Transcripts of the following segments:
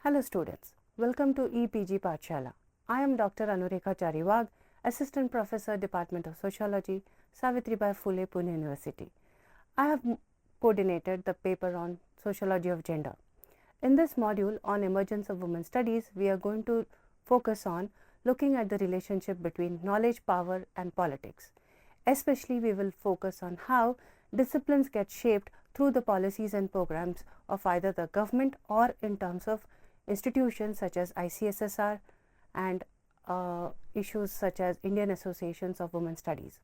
Hello students, welcome to EPG Pathshala. I am Dr. Anurekha Chariwag, Assistant Professor, Department of Sociology, Savitribai Phule, Pune University. I have coordinated the paper on Sociology of Gender. In this module on Emergence of Women Studies, we are going to focus on looking at the relationship between knowledge, power and politics. Especially we will focus on how disciplines get shaped through the policies and programs of either the government or in terms of institutions such as ICSSR and issues such as Indian Associations of Women Studies.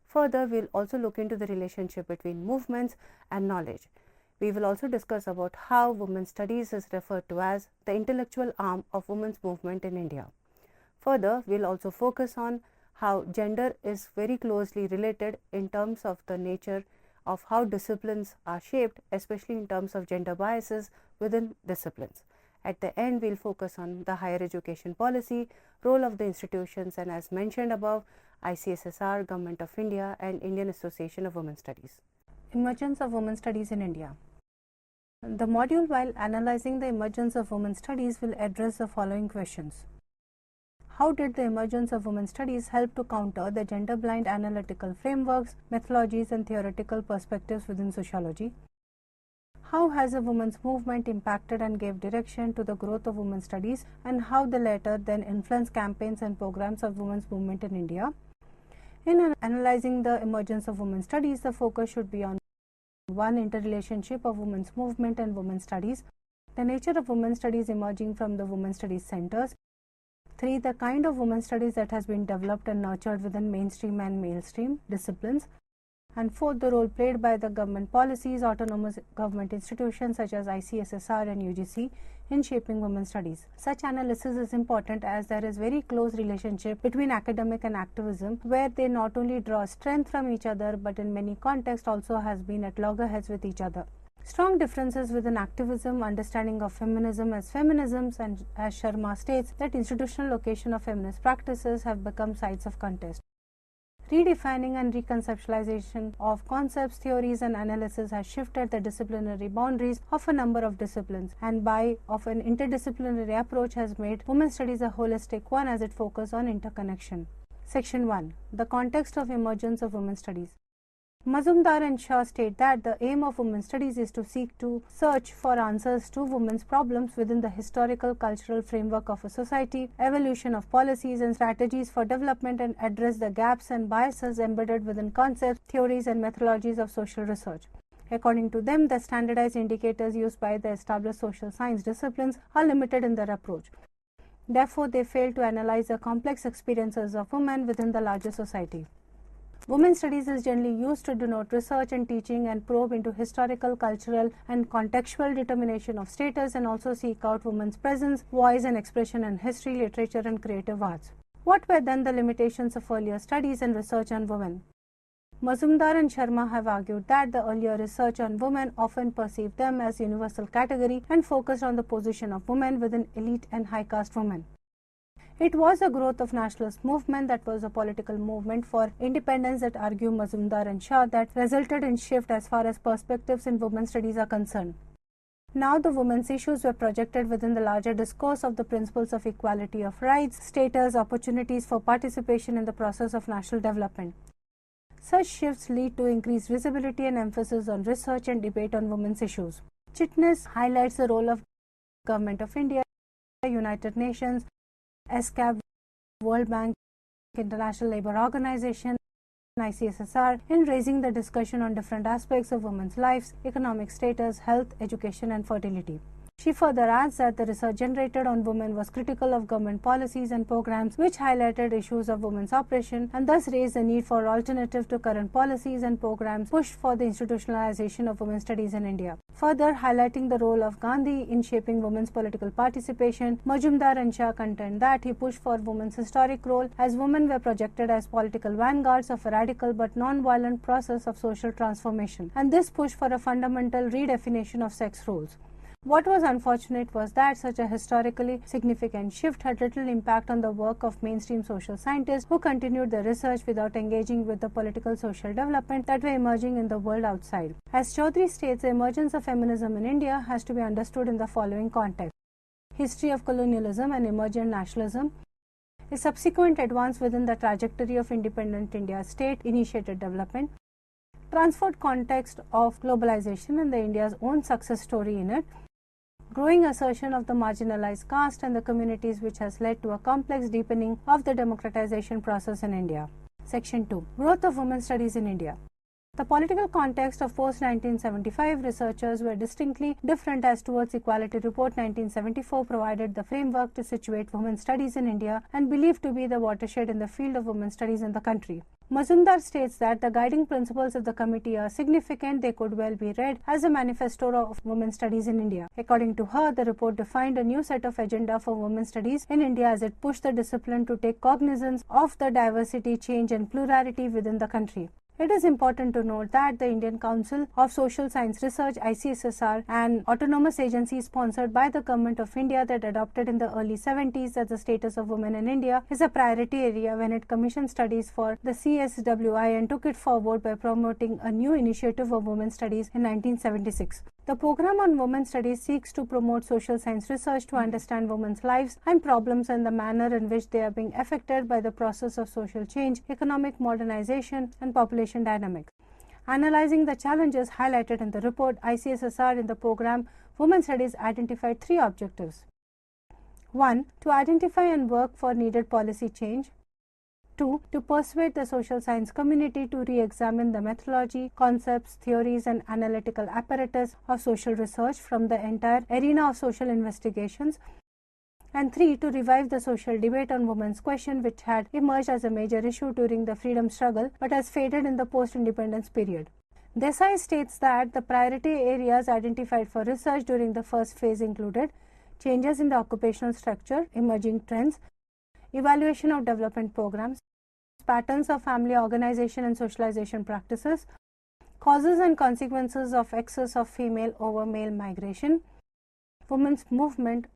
Further, we will also look into the relationship between movements and knowledge. We will also discuss about how women's studies is referred to as the intellectual arm of women's movement in India. Further, we will also focus on how gender is very closely related in terms of the nature of how disciplines are shaped, especially in terms of gender biases within disciplines. At the end, we will focus on the higher education policy, role of the institutions, and as mentioned above, ICSSR, Government of India and Indian Association of Women Studies. Emergence of Women Studies in India. The module, while analyzing the emergence of women studies, will address the following questions. How did the emergence of women studies help to counter the gender-blind analytical frameworks, methodologies and theoretical perspectives within sociology? How has the women's movement impacted and gave direction to the growth of women's studies, and how the latter then influenced campaigns and programs of women's movement in India? In analyzing the emergence of women's studies, the focus should be on 1. Interrelationship of women's movement and women's studies, the nature of women's studies emerging from the women's studies centers. 3. The kind of women's studies that has been developed and nurtured within mainstream and mainstream disciplines. And 4. The role played by the government policies, autonomous government institutions such as ICSSR and UGC in shaping women's studies. Such analysis is important as there is very close relationship between academic and activism, where they not only draw strength from each other but in many contexts also has been at loggerheads with each other. Strong differences within activism, understanding of feminism as feminisms, and as Sharma states that institutional location of feminist practices have become sites of contest. Redefining and reconceptualization of concepts, theories and analysis has shifted the disciplinary boundaries of a number of disciplines, and by of an interdisciplinary approach has made women's studies a holistic one as it focuses on interconnection. Section 1. The context of emergence of women's studies. Mazumdar and Shah state that the aim of women's studies is to seek to search for answers to women's problems within the historical cultural framework of a society, evolution of policies and strategies for development, and address the gaps and biases embedded within concepts, theories and methodologies of social research. According to them, the standardized indicators used by the established social science disciplines are limited in their approach. Therefore, they fail to analyze the complex experiences of women within the larger society. Women's studies is generally used to denote research and teaching and probe into historical, cultural and contextual determination of status, and also seek out women's presence, voice and expression in history, literature and creative arts. What were then the limitations of earlier studies and research on women? Mazumdar and Sharma have argued that the earlier research on women often perceived them as universal category and focused on the position of women within elite and high caste women. It was a growth of nationalist movement that was a political movement for independence that argue Mazumdar and Shah that resulted in shift as far as perspectives in women's studies are concerned. Now the women's issues were projected within the larger discourse of the principles of equality of rights, status, opportunities for participation in the process of national development. Such shifts lead to increased visibility and emphasis on research and debate on women's issues. Chitnis highlights the role of Government of India, United Nations, SCAP, World Bank, International Labour Organization, ICSSR in raising the discussion on different aspects of women's lives, economic status, health, education and fertility. She further adds that the research generated on women was critical of government policies and programs which highlighted issues of women's oppression and thus raised the need for alternative to current policies and programs pushed for the institutionalization of women's studies in India. Further highlighting the role of Gandhi in shaping women's political participation, Majumdar and Shah contend that he pushed for women's historic role as women were projected as political vanguards of a radical but non-violent process of social transformation, and this push for a fundamental redefinition of sex roles. What was unfortunate was that such a historically significant shift had little impact on the work of mainstream social scientists who continued their research without engaging with the political social development that were emerging in the world outside. As Chaudhary states, the emergence of feminism in India has to be understood in the following context. History of Colonialism and Emergent Nationalism, a subsequent advance within the trajectory of independent India state-initiated development, transferred context of globalization and the India's own success story in it, growing assertion of the marginalized caste and the communities, which has led to a complex deepening of the democratization process in India. Section 2. Growth of Women's Studies in India. The political context of post-1975 researchers were distinctly different as towards Equality Report 1974 provided the framework to situate women's studies in India and believed to be the watershed in the field of women's studies in the country. Mazumdar states that the guiding principles of the committee are significant. They could well be read as a manifesto of women's studies in India. According to her, the report defined a new set of agenda for women's studies in India as it pushed the discipline to take cognizance of the diversity, change and plurality within the country. It is important to note that the Indian Council of Social Science Research (ICSSR), an autonomous agency sponsored by the Government of India that adopted in the early 70s that the status of women in India is a priority area when it commissioned studies for the CSWI and took it forward by promoting a new initiative of women's studies in 1976. The program on women's studies seeks to promote social science research to understand women's lives and problems and the manner in which they are being affected by the process of social change, economic modernization, and population dynamics. Analyzing the challenges highlighted in the report, ICSSR in the program Women's Studies identified three objectives. 1. To identify and work for needed policy change. 2. To persuade the social science community to re-examine the methodology, concepts, theories and analytical apparatus of social research from the entire arena of social investigations. And 3. To revive the social debate on women's question, which had emerged as a major issue during the freedom struggle but has faded in the post-independence period. Desai states that the priority areas identified for research during the first phase included changes in the occupational structure, emerging trends, evaluation of development programs, patterns of family organization and socialization practices, causes and consequences of excess of female over male migration, women's movement,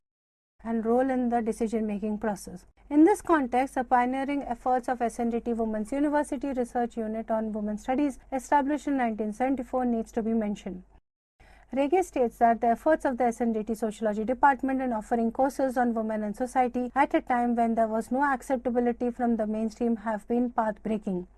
and role in the decision-making process. In this context, the pioneering efforts of SNDT Women's University Research Unit on Women's Studies, established in 1974, needs to be mentioned. Rege states that the efforts of the SNDT Sociology Department in offering courses on women and society at a time when there was no acceptability from the mainstream have been path-breaking.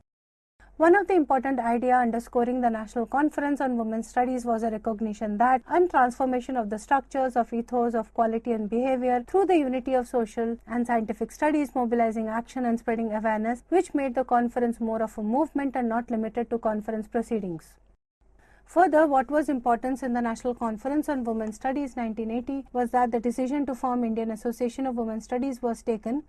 One of the important ideas underscoring the National Conference on Women's Studies was a recognition that and transformation of the structures of ethos of quality and behavior through the unity of social and scientific studies, mobilizing action and spreading awareness, which made the conference more of a movement and not limited to conference proceedings. Further, what was important in the National Conference on Women's Studies 1980 was that the decision to form Indian Association of Women's Studies was taken.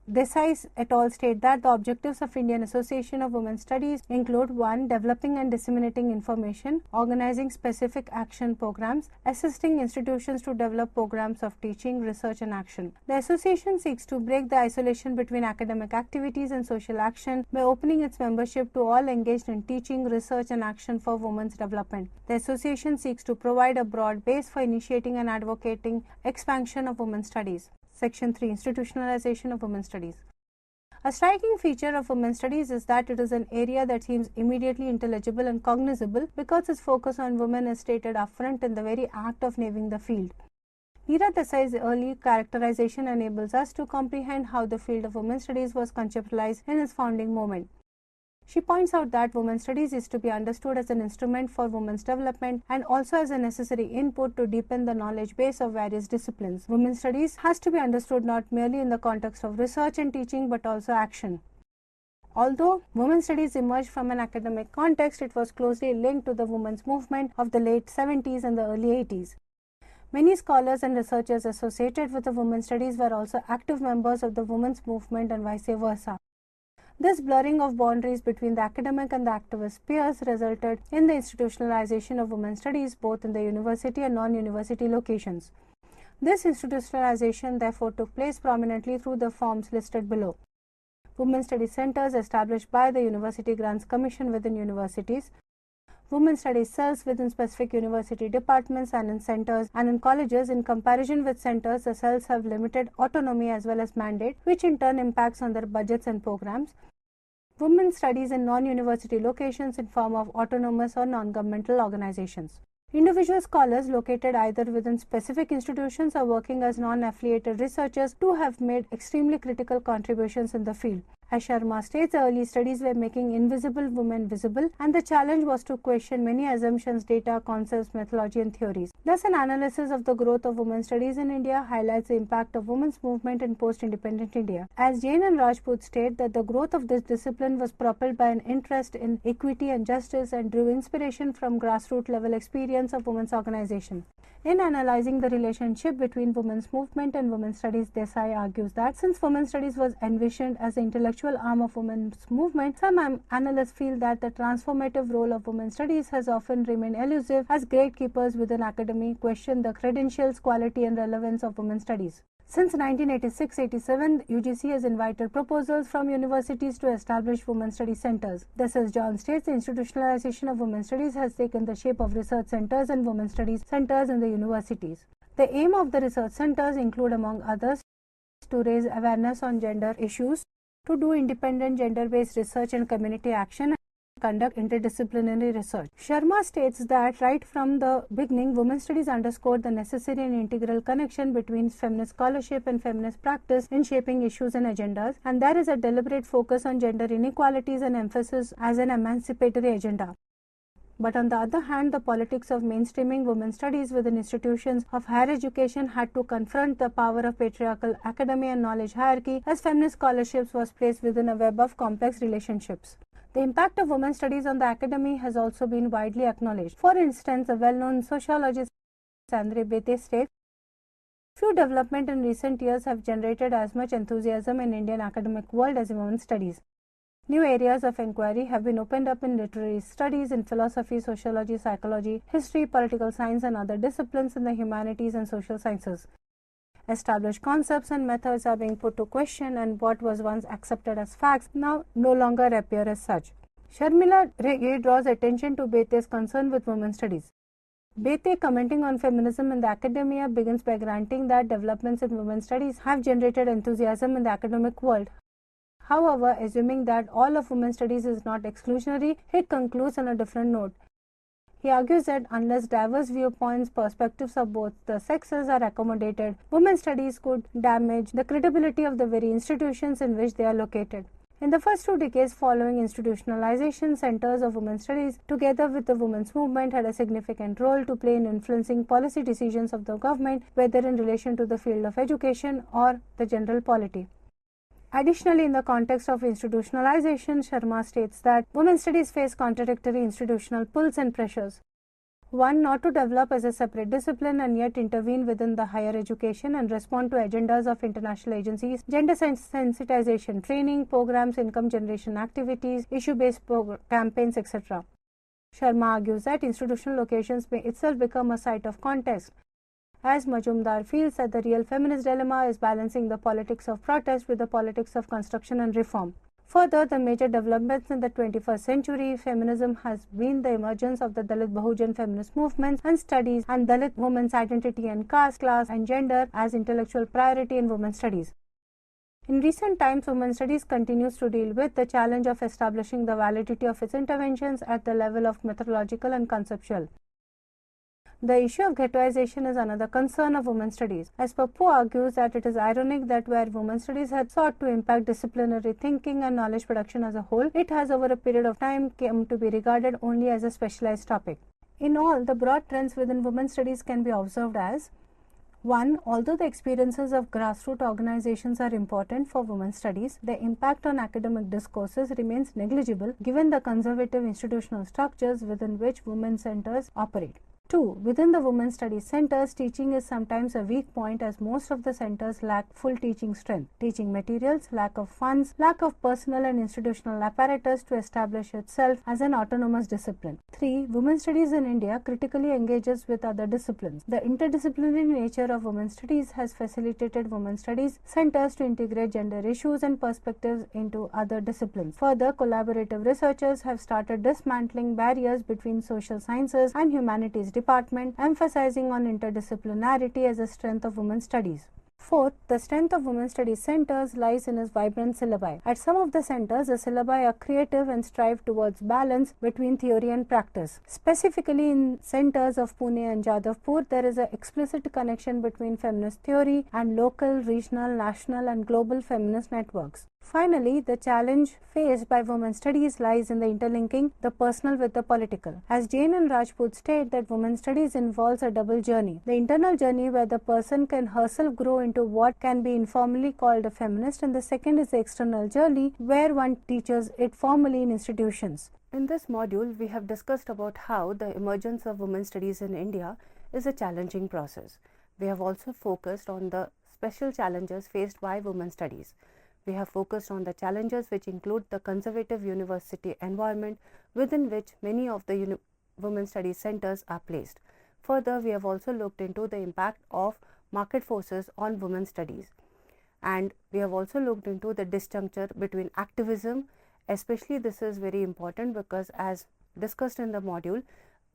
Desai et al. State that the objectives of Indian Association of Women's Studies include 1. Developing and disseminating information, organizing specific action programs, assisting institutions to develop programs of teaching, research and action. The association seeks to break the isolation between academic activities and social action by opening its membership to all engaged in teaching, research and action for women's development. The association seeks to provide a broad base for initiating and advocating expansion of women's studies. Section 3. Institutionalization of women's studies. A striking feature of women's studies is that it is an area that seems immediately intelligible and cognizable because its focus on women is stated upfront in the very act of naming the field. Meera Desai's early characterization enables us to comprehend how the field of women's studies was conceptualized in its founding moment. She points out that women's studies is to be understood as an instrument for women's development and also as a necessary input to deepen the knowledge base of various disciplines. Women's studies has to be understood not merely in the context of research and teaching but also action. Although women's studies emerged from an academic context, it was closely linked to the women's movement of the late 70s and the early 80s. Many scholars and researchers associated with the women's studies were also active members of the women's movement and vice versa. This blurring of boundaries between the academic and the activist spheres resulted in the institutionalization of women's studies both in the university and non-university locations. This institutionalization therefore took place prominently through the forms listed below. Women's Studies Centers established by the University Grants Commission within universities, Women's Studies cells within specific university departments and in centers and in colleges. In comparison with centers, the cells have limited autonomy as well as mandate, which in turn impacts on their budgets and programs. Women's studies in non-university locations in form of autonomous or non-governmental organizations. Individual scholars located either within specific institutions or working as non-affiliated researchers too have made extremely critical contributions in the field. As Sharma states, the early studies were making invisible women visible, and the challenge was to question many assumptions, data, concepts, methodology, and theories. Thus, an analysis of the growth of women's studies in India highlights the impact of women's movement in post-independent India. As Jain and Rajput state that the growth of this discipline was propelled by an interest in equity and justice and drew inspiration from grassroots level experience of women's organization. In analyzing the relationship between women's movement and women's studies, Desai argues that since women's studies was envisioned as the intellectual arm of women's movement, some analysts feel that the transformative role of women's studies has often remained elusive as gatekeepers within academy question the credentials, quality and relevance of women's studies. Since 1986-87, UGC has invited proposals from universities to establish women's studies centers. Thus, as John states, the institutionalization of women's studies has taken the shape of research centers and women's studies centers in the universities. The aim of the research centers include, among others, to raise awareness on gender issues, to do independent gender-based research and community action, conduct interdisciplinary research. Sharma states that right from the beginning, women's studies underscored the necessary and integral connection between feminist scholarship and feminist practice in shaping issues and agendas, and there is a deliberate focus on gender inequalities and emphasis as an emancipatory agenda. But on the other hand, the politics of mainstreaming women's studies within institutions of higher education had to confront the power of patriarchal academy and knowledge hierarchy, as feminist scholarships was placed within a web of complex relationships. The impact of women's studies on the academy has also been widely acknowledged. For instance, the well-known sociologist Andre Bete states, few developments in recent years have generated as much enthusiasm in Indian academic world as in women's studies. New areas of inquiry have been opened up in literary studies, in philosophy, sociology, psychology, history, political science, and other disciplines in the humanities and social sciences. Established concepts and methods are being put to question, and what was once accepted as facts now no longer appear as such. Sharmila Rege draws attention to Bete's concern with women's studies. Bete, commenting on feminism in the academia, begins by granting that developments in women's studies have generated enthusiasm in the academic world. However, assuming that all of women's studies is not exclusionary, he concludes on a different note. He argues that unless diverse viewpoints, perspectives of both the sexes are accommodated, women's studies could damage the credibility of the very institutions in which they are located. In the first 2 decades following institutionalization, centers of women's studies, together with the women's movement, had a significant role to play in influencing policy decisions of the government, whether in relation to the field of education or the general polity. Additionally, in the context of institutionalization, Sharma states that women's studies face contradictory institutional pulls and pressures. One, not to develop as a separate discipline and yet intervene within the higher education and respond to agendas of international agencies, gender sensitization training, programs, income generation activities, issue-based campaigns, etc. Sharma argues that institutional locations may itself become a site of contest, as Majumdar feels that the real feminist dilemma is balancing the politics of protest with the politics of construction and reform. Further, the major developments in the 21st century, feminism has been the emergence of the Dalit Bahujan feminist movements and studies, and Dalit women's identity and caste, class and gender as intellectual priority in women's studies. In recent times, women's studies continues to deal with the challenge of establishing the validity of its interventions at the level of methodological and conceptual. The issue of ghettoization is another concern of women's studies, as Pappu argues that it is ironic that where women's studies had sought to impact disciplinary thinking and knowledge production as a whole, it has over a period of time come to be regarded only as a specialized topic. In all, the broad trends within women's studies can be observed as: 1. Although the experiences of grassroots organizations are important for women's studies, the impact on academic discourses remains negligible given the conservative institutional structures within which women's centers operate. 2. Within the women's studies centers, teaching is sometimes a weak point as most of the centers lack full teaching strength, teaching materials, lack of funds, lack of personal and institutional apparatus to establish itself as an autonomous discipline. 3. Women's studies in India critically engages with other disciplines. The interdisciplinary nature of women's studies has facilitated women's studies centers to integrate gender issues and perspectives into other disciplines. Further, collaborative researchers have started dismantling barriers between social sciences and humanities department, emphasizing on interdisciplinarity as a strength of women's studies. Fourth, the strength of women's studies centers lies in its vibrant syllabi. At some of the centers, the syllabi are creative and strive towards balance between theory and practice. Specifically in centers of Pune and Jadavpur, there is an explicit connection between feminist theory and local, regional, national and global feminist networks. Finally, the challenge faced by women's studies lies in the interlinking the personal with the political. As Jain and Rajput state that women's studies involves a double journey. The internal journey where the person can herself grow into what can be informally called a feminist, and the second is the external journey where one teaches it formally in institutions. In this module, we have discussed about how the emergence of women's studies in India is a challenging process. We have also focused on the special challenges faced by women's studies. We have focused on the challenges which include the conservative university environment within which many of the women's studies centers are placed. Further, we have also looked into the impact of market forces on women's studies. And we have also looked into the disjuncture between activism, especially this is very important because as discussed in the module,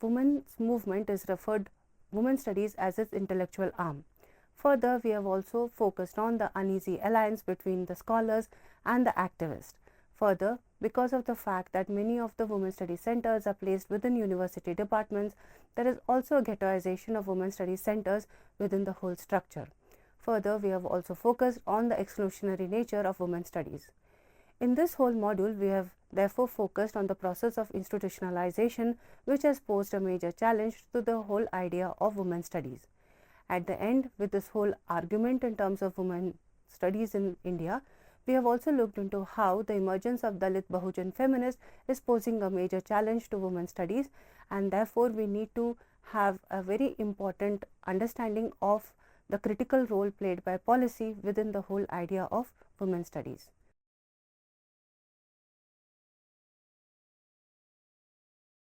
women's movement is referred women's studies as its intellectual arm. Further, we have also focused on the uneasy alliance between the scholars and the activists. Further, because of the fact that many of the women's studies centers are placed within university departments, there is also a ghettoization of women's studies centers within the whole structure. Further, we have also focused on the exclusionary nature of women's studies. In this whole module, we have therefore focused on the process of institutionalization, which has posed a major challenge to the whole idea of women's studies. At the end, with this whole argument in terms of women's studies in India, we have also looked into how the emergence of Dalit Bahujan feminists is posing a major challenge to women's studies, and therefore we need to have a very important understanding of the critical role played by policy within the whole idea of women's studies.